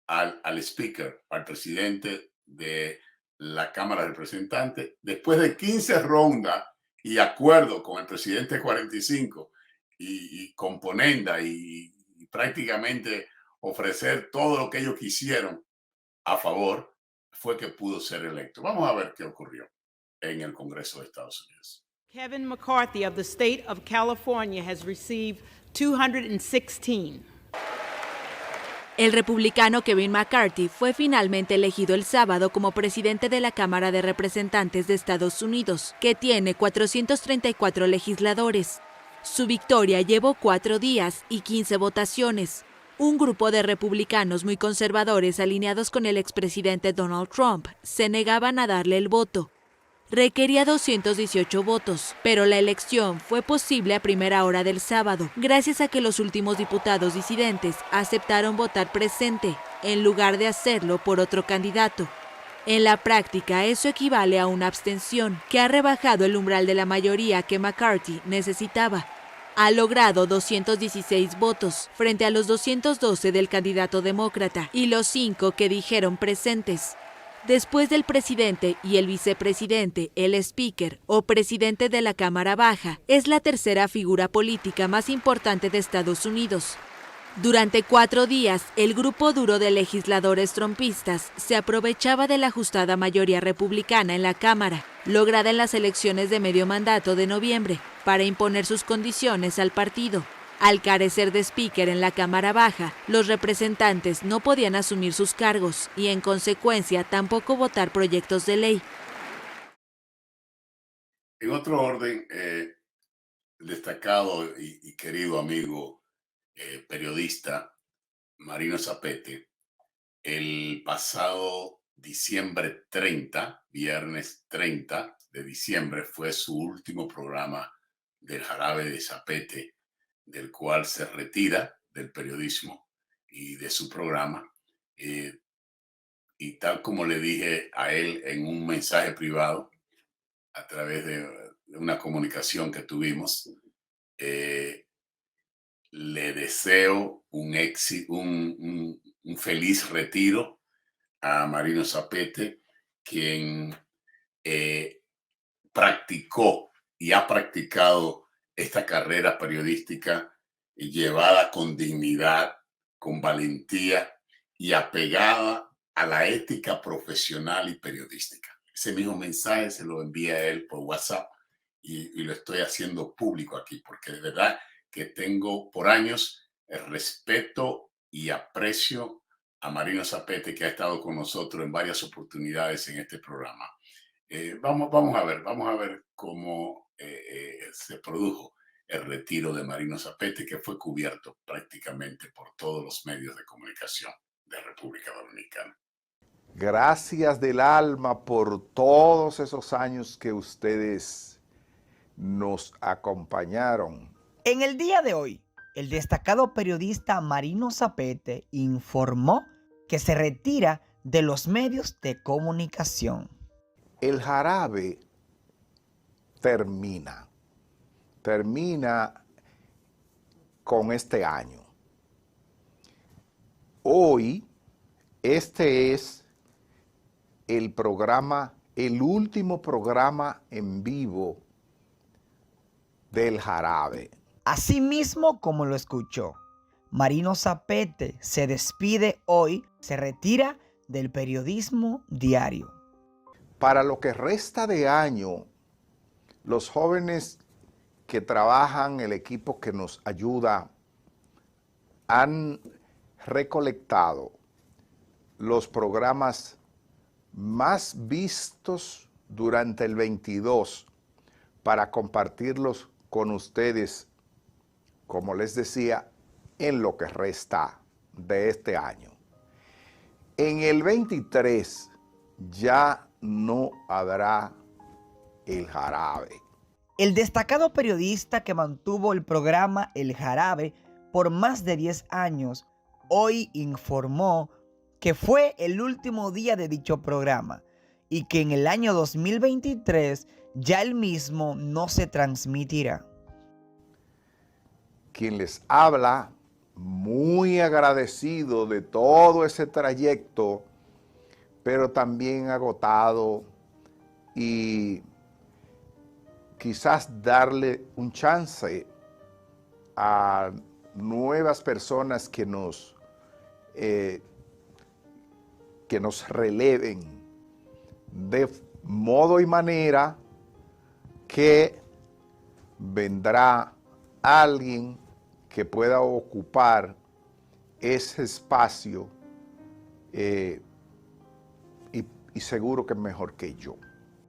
al speaker, al presidente de la Cámara de Representantes. Después de 15 rondas y acuerdo con el presidente 45 y componenda y prácticamente ofrecer todo lo que ellos quisieron a favor, fue que pudo ser electo. Vamos a ver qué ocurrió en el Congreso de Estados Unidos. Kevin McCarthy of the state of California has received 216. El republicano Kevin McCarthy fue finalmente elegido el sábado como presidente de la Cámara de Representantes de Estados Unidos, que tiene 434 legisladores. Su victoria llevó 4 días y 15 votaciones. Un grupo de republicanos muy conservadores alineados con el expresidente Donald Trump se negaban a darle el voto. Requería 218 votos, pero la elección fue posible a primera hora del sábado, gracias a que los últimos diputados disidentes aceptaron votar presente, en lugar de hacerlo por otro candidato. En la práctica, eso equivale a una abstención, que ha rebajado el umbral de la mayoría que McCarthy necesitaba. Ha logrado 216 votos, frente a los 212 del candidato demócrata y los 5 que dijeron presentes. Después del presidente y el vicepresidente, el speaker o presidente de la Cámara Baja es la tercera figura política más importante de Estados Unidos. Durante 4 días, el grupo duro de legisladores trumpistas se aprovechaba de la ajustada mayoría republicana en la Cámara, lograda en las elecciones de medio mandato de noviembre, para imponer sus condiciones al partido. Al carecer de speaker en la Cámara Baja, los representantes no podían asumir sus cargos y, en consecuencia, tampoco votar proyectos de ley. En otro orden, el destacado y querido amigo periodista Marino Zapete, el pasado diciembre 30, viernes 30 de diciembre, fue su último programa del Jarabe de Zapete del cual se retira del periodismo y de su programa. Y tal como le dije a él en un mensaje privado a través de una comunicación que tuvimos, le deseo un feliz retiro a Marino Zapete, quien practicó y ha practicado esta carrera periodística llevada con dignidad, con valentía y apegada a la ética profesional y periodística. Ese mismo mensaje se lo envié a él por WhatsApp y lo estoy haciendo público aquí, porque de verdad que tengo por años el respeto y aprecio a Marino Zapete, que ha estado con nosotros en varias oportunidades en este programa. Vamos a ver cómo se produjo el retiro de Marino Zapete, que fue cubierto prácticamente por todos los medios de comunicación de República Dominicana. Gracias del alma por todos esos años que ustedes nos acompañaron. En el día de hoy, el destacado periodista Marino Zapete informó que se retira de los medios de comunicación. El jarabe termina con este año. Hoy, este es el último programa en vivo del jarabe. Así mismo como lo escuchó, Marino Zapete se despide hoy, se retira del periodismo diario. Para lo que resta de año, los jóvenes que trabajan, el equipo que nos ayuda, han recolectado los programas más vistos durante el 22 para compartirlos con ustedes, como les decía, en lo que resta de este año. En el 23 ya no habrá el jarabe. El destacado periodista que mantuvo el programa El Jarabe por más de 10 años, hoy informó que fue el último día de dicho programa y que en el año 2023 ya el mismo no se transmitirá. Quien les habla, muy agradecido de todo ese trayecto, pero también agotado, y quizás darle un chance a nuevas personas que nos releven de modo y manera que vendrá alguien que pueda ocupar ese espacio y seguro que mejor que yo.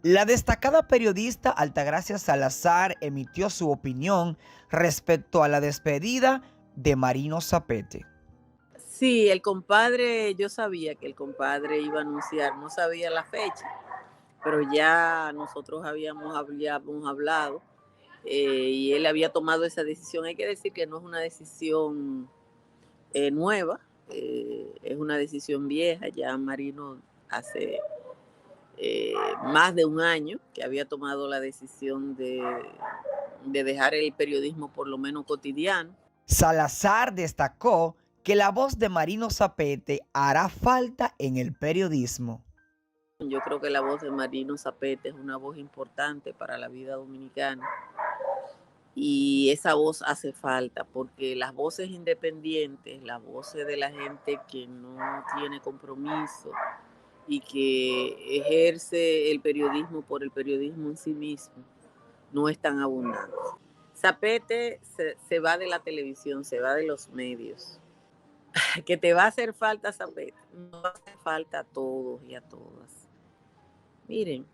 La destacada periodista Altagracia Salazar emitió su opinión respecto a la despedida de Marino Zapete. Sí, el compadre, yo sabía que el compadre iba a anunciar, no sabía la fecha, pero ya nosotros habíamos hablado y él había tomado esa decisión. Hay que decir que no es una decisión nueva, es una decisión vieja. Ya Marino hace más de un año que había tomado la decisión de dejar el periodismo por lo menos cotidiano. Salazar destacó que la voz de Marino Zapete hará falta en el periodismo. Yo creo que la voz de Marino Zapete es una voz importante para la vida dominicana y esa voz hace falta porque las voces independientes, las voces de la gente que no tiene compromiso y que ejerce el periodismo por el periodismo en sí mismo, no es tan abundante. Zapete se va de la televisión, se va de los medios. Que te va a hacer falta, Zapete, no va a hacer falta a todos y a todas. Miren,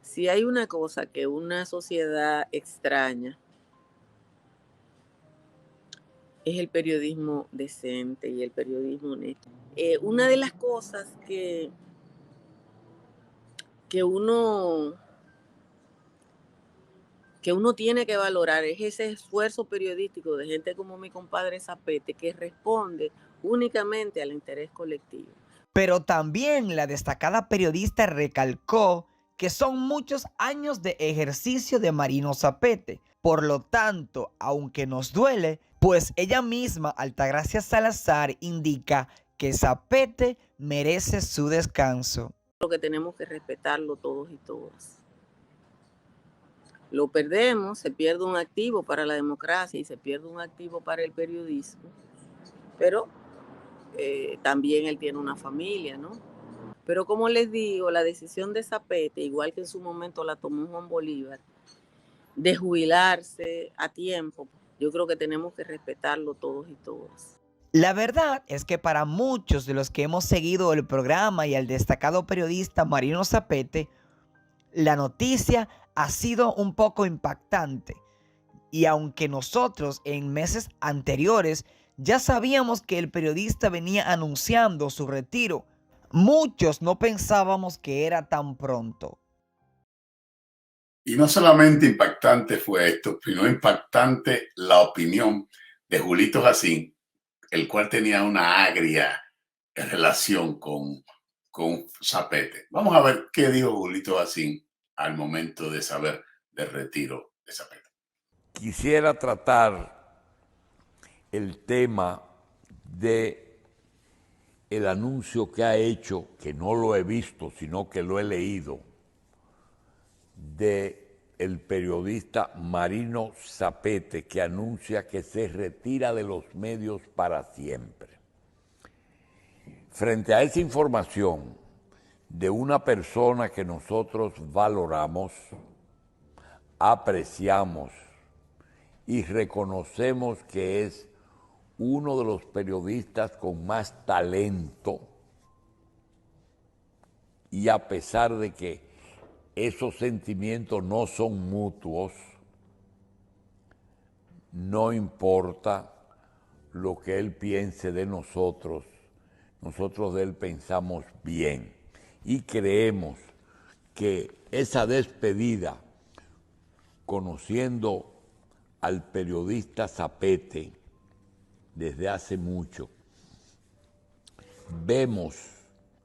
si hay una cosa que una sociedad extraña, es el periodismo decente y el periodismo honesto. Una de las cosas que uno que uno tiene que valorar es ese esfuerzo periodístico de gente como mi compadre Zapete, que responde únicamente al interés colectivo. Pero también la destacada periodista recalcó que son muchos años de ejercicio de Marino Zapete. Por lo tanto, aunque nos duele, pues ella misma, Altagracia Salazar, indica que Zapete merece su descanso. Lo que tenemos que respetarlo todos y todas. Lo perdemos, se pierde un activo para la democracia y se pierde un activo para el periodismo, pero también él tiene una familia, ¿no? Pero como les digo, la decisión de Zapete, igual que en su momento la tomó Juan Bolívar, de jubilarse a tiempo, yo creo que tenemos que respetarlo todos y todas. La verdad es que para muchos de los que hemos seguido el programa y al destacado periodista Marino Zapete, la noticia ha sido un poco impactante. Y aunque nosotros en meses anteriores ya sabíamos que el periodista venía anunciando su retiro, muchos no pensábamos que era tan pronto. Y no solamente impactante fue esto, sino impactante la opinión de Julito Jacín, el cual tenía una agria relación con Zapete. Vamos a ver qué dijo Julito Jacín al momento de saber del retiro de Zapete. Quisiera tratar el tema de el anuncio que ha hecho, que no lo he visto, sino que lo he leído, de el periodista Marino Zapete, que anuncia que se retira de los medios para siempre. Frente a esa información de una persona que nosotros valoramos, apreciamos y reconocemos que es uno de los periodistas con más talento, y a pesar de que esos sentimientos no son mutuos, no importa lo que él piense de nosotros, nosotros de él pensamos bien y creemos que esa despedida, conociendo al periodista Zapete desde hace mucho, vemos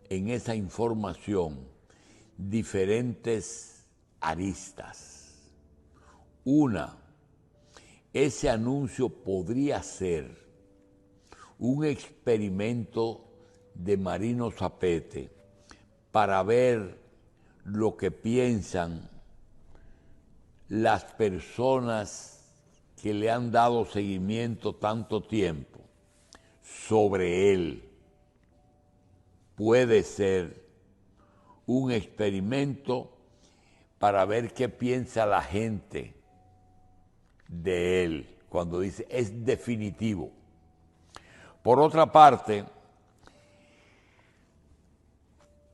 en esa información diferentes aristas. Una, ese anuncio podría ser un experimento de Marino Zapete para ver lo que piensan las personas que le han dado seguimiento tanto tiempo sobre él. Puede ser un experimento para ver qué piensa la gente de él cuando dice es definitivo. Por otra parte,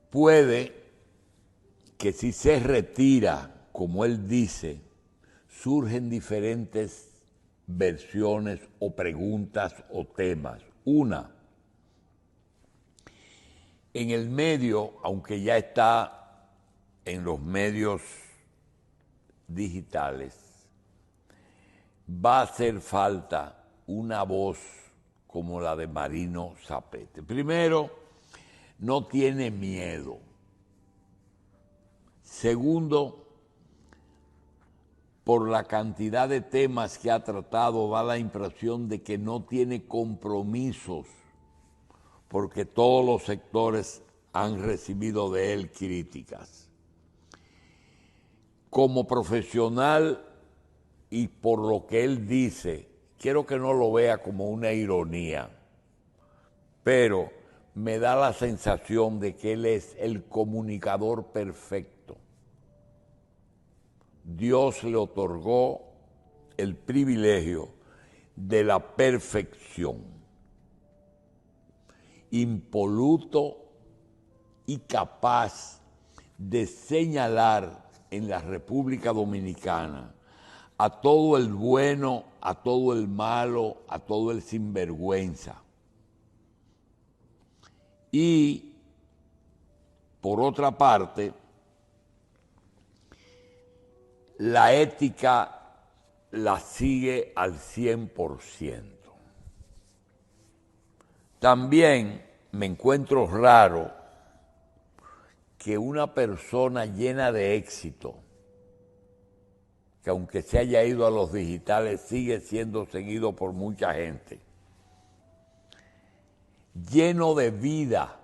puede que si se retira, como él dice, surgen diferentes versiones o preguntas o temas. Una, en el medio, aunque ya está en los medios digitales, va a hacer falta una voz como la de Marino Zapete. Primero, no tiene miedo. Segundo, por la cantidad de temas que ha tratado, da la impresión de que no tiene compromisos, porque todos los sectores han recibido de él críticas. Como profesional y por lo que él dice, quiero que no lo vea como una ironía, pero me da la sensación de que él es el comunicador perfecto. Dios le otorgó el privilegio de la perfección, impoluto y capaz de señalar en la República Dominicana a todo el bueno, a todo el malo, a todo el sinvergüenza. Y, por otra parte, la ética la sigue al 100%. También me encuentro raro que una persona llena de éxito, que aunque se haya ido a los digitales, sigue siendo seguido por mucha gente, lleno de vida,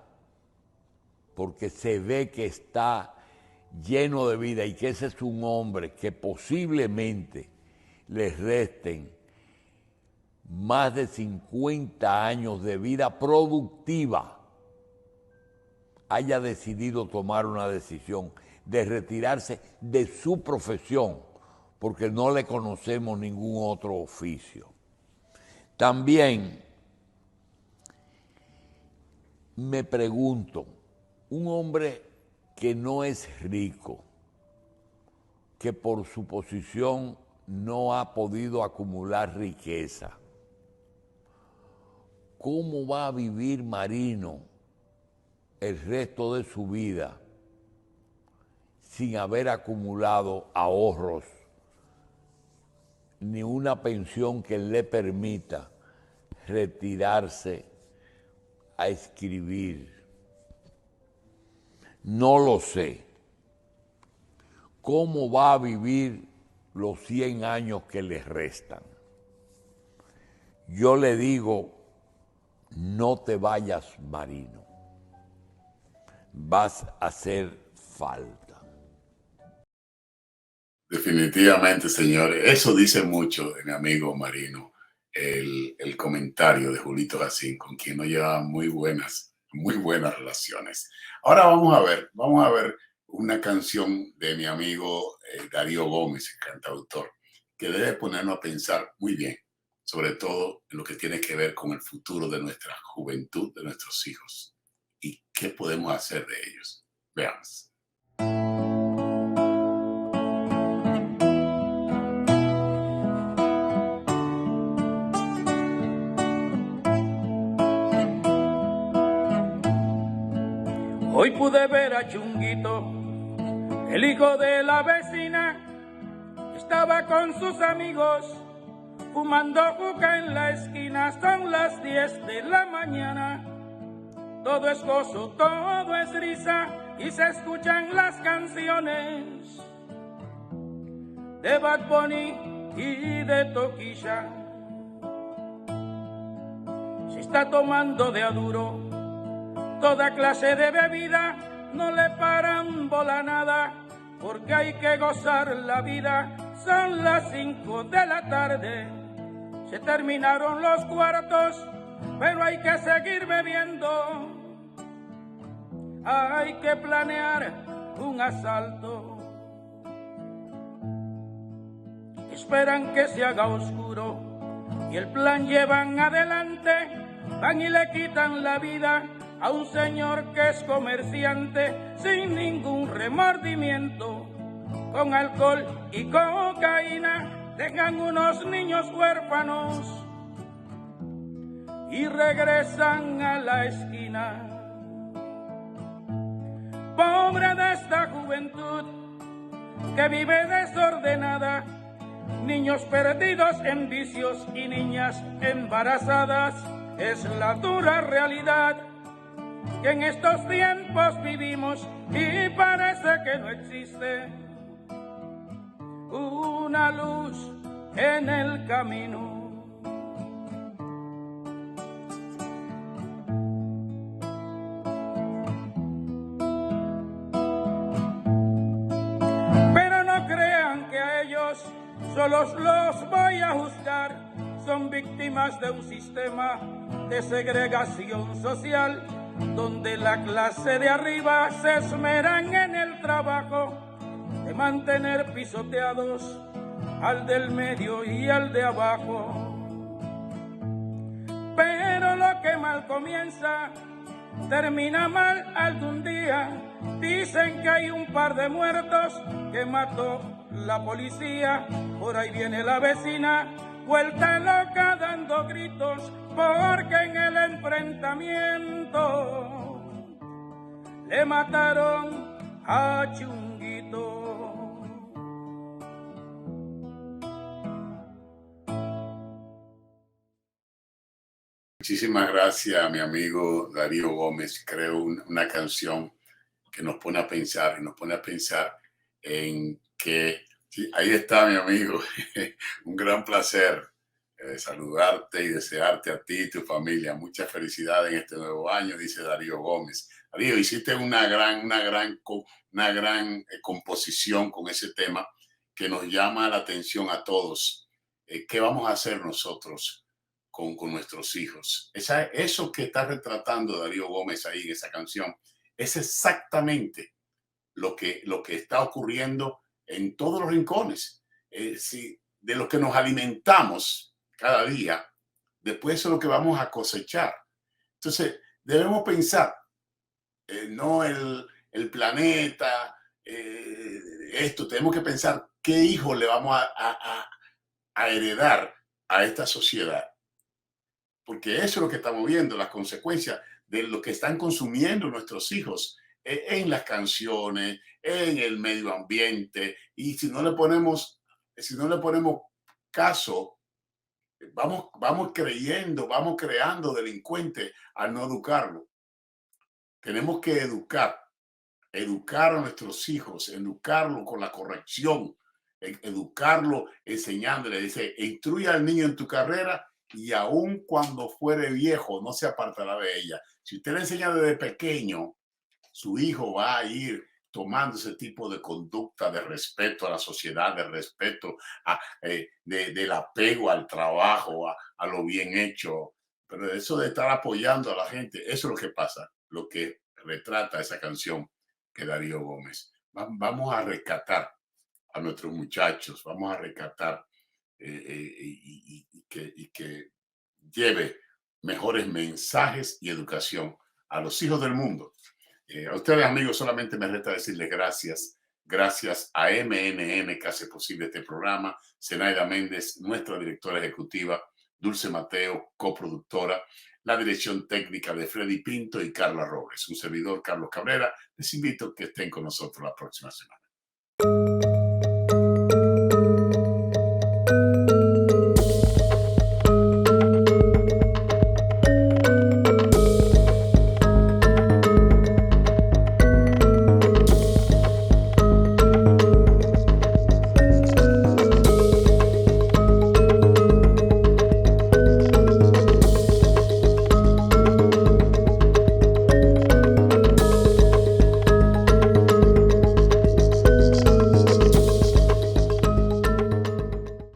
porque se ve que está lleno de vida y que ese es un hombre que posiblemente le resten más de 50 años de vida productiva, haya decidido tomar una decisión de retirarse de su profesión, porque no le conocemos ningún otro oficio. También me pregunto, un hombre que no es rico, que por su posición no ha podido acumular riqueza, ¿cómo va a vivir Marino el resto de su vida sin haber acumulado ahorros ni una pensión que le permita retirarse a escribir? No lo sé. ¿Cómo va a vivir los 100 años que le restan? Yo le digo, no te vayas, Marino. Vas a hacer falta. Definitivamente, señores. Eso dice mucho de mi amigo Marino. El comentario de Julito Jacín, con quien no llevaba muy buenas relaciones. Ahora vamos a ver una canción de mi amigo Darío Gómez, el cantautor, que debe ponernos a pensar muy bien, sobre todo en lo que tiene que ver con el futuro de nuestra juventud, de nuestros hijos, y qué podemos hacer de ellos. Veamos. Hoy pude ver a Chunguito, el hijo de la vecina, estaba con sus amigos fumando juca en la esquina. Son las 10 de la mañana, todo es gozo, todo es risa y se escuchan las canciones de Bad Bunny y de Toquilla. Se está tomando de a duro toda clase de bebida, no le paran bola nada, porque hay que gozar la vida. Son las 5 de la tarde, se terminaron los cuartos, pero hay que seguir bebiendo. Hay que planear un asalto. Esperan que se haga oscuro y el plan llevan adelante, van y le quitan la vida a un señor que es comerciante sin ningún remordimiento. Con alcohol y cocaína dejan unos niños huérfanos y regresan a la esquina. Pobre de esta juventud que vive desordenada, niños perdidos en vicios y niñas embarazadas. Es la dura realidad que en estos tiempos vivimos y parece que no existe una luz en el camino. Pero no crean que a ellos solos los voy a juzgar, son víctimas de un sistema de segregación social, donde la clase de arriba se esmeran en el trabajo de mantener pisoteados al del medio y al de abajo. Pero lo que mal comienza termina mal algún día. Dicen que hay un par de muertos que mató la policía. Por ahí viene la vecina, vuelta loca dando gritos, porque en el enfrentamiento le mataron a Chunguito. Muchísimas gracias, mi amigo Darío Gómez. Creo una canción que nos pone a pensar y nos pone a pensar en que, sí, ahí está mi amigo, un gran placer saludarte y desearte a ti y tu familia mucha felicidad en este nuevo año, dice Darío Gómez. Darío, hiciste una gran composición con ese tema que nos llama la atención a todos. ¿Qué vamos a hacer nosotros con nuestros hijos? Eso que está retratando Darío Gómez ahí en esa canción es exactamente lo que está ocurriendo en todos los rincones. De lo que nos alimentamos cada día, después eso es lo que vamos a cosechar. Entonces, debemos pensar, no el planeta, esto, tenemos que pensar qué hijos le vamos a heredar a esta sociedad. Porque eso es lo que estamos viendo, las consecuencias de lo que están consumiendo nuestros hijos en las canciones, en el medio ambiente. Y si no le ponemos caso, vamos creando delincuentes al no educarlo. Tenemos que educar a nuestros hijos, educarlo con la corrección, educarlo enseñándole. Dice, instruye al niño en tu carrera y aun cuando fuere viejo no se apartará de ella. Si usted le enseña desde pequeño, su hijo va a ir tomando ese tipo de conducta de respeto a la sociedad, de respeto del apego al trabajo, a lo bien hecho. Pero eso de estar apoyando a la gente, eso es lo que pasa, lo que retrata esa canción que Darío Gómez. Vamos a rescatar a nuestros muchachos, vamos a rescatar y que lleve mejores mensajes y educación a los hijos del mundo. A ustedes, amigos, solamente me resta decirles gracias. Gracias a MNN que hace posible este programa, Zenaida Méndez, nuestra directora ejecutiva, Dulce Mateo, coproductora, la dirección técnica de Freddy Pinto y Carla Robles. Un servidor, Carlos Cabrera. Les invito a que estén con nosotros la próxima semana.